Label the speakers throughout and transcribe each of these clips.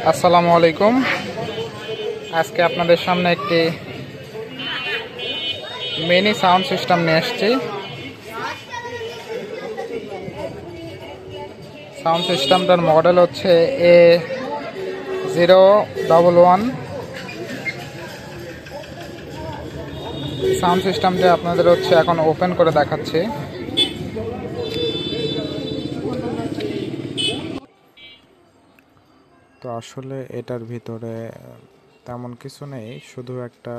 Speaker 1: আসসালামু আলাইকুম। আজকে আপনাদের সামনে একটি মিনি সাউন্ড সিস্টেম নিয়ে এসেছি। সাউন্ড সিস্টেমটার মডেল হচ্ছে A011। সাউন্ড সিস্টেমটি আপনাদের হচ্ছে এখন ওপেন করে দেখাচ্ছি। তো আসলে এটার ভিতরে তেমন কিছু নেই, শুধু একটা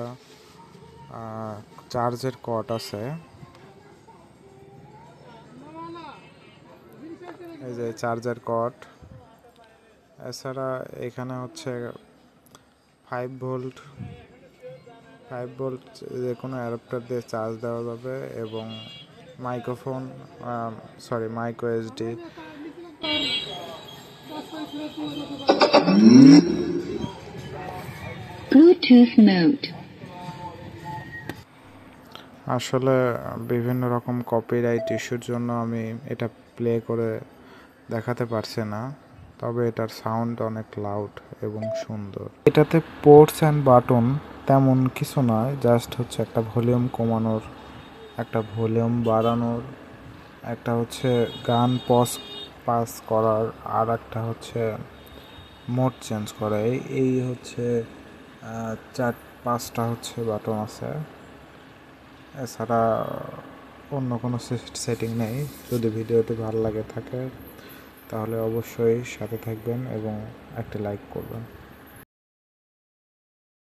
Speaker 1: চার্জের কর্ড আছে। এই যে চার্জার কর্ড। এছাড়া এখানে হচ্ছে 5 ভোল্ট যে কোনো অ্যাডাপ্টার দিয়ে চার্জ দেওয়া যাবে এবং microphone micro SD.
Speaker 2: Bluetooth mode.
Speaker 1: আসলে বিভিন্ন রকম কপিরাইট ইস্যুর জন্য আমি এটা প্লে করে দেখাতে পারছি না, তবে এটার সাউন্ড অনেক লাউড এবং সুন্দর। এটাতে পোর্টস অ্যান্ড বাটন তেমন কিছু নয়, জাস্ট হচ্ছে একটা ভলিউম কমানোর, একটা ভলিউম বাড়ানোর, একটা হচ্ছে গান পাস করার, আর একটা হচ্ছে মোড চেঞ্জ করা। এই হচ্ছে 4-5টা হচ্ছে বাটন আছে। এছাড়া অন্য কোনো সেটিং নেই। যদি ভিডিওটি ভালো লাগে থাকে তাহলে অবশ্যই সাথে থাকবেন এবং একটা লাইক করবেন।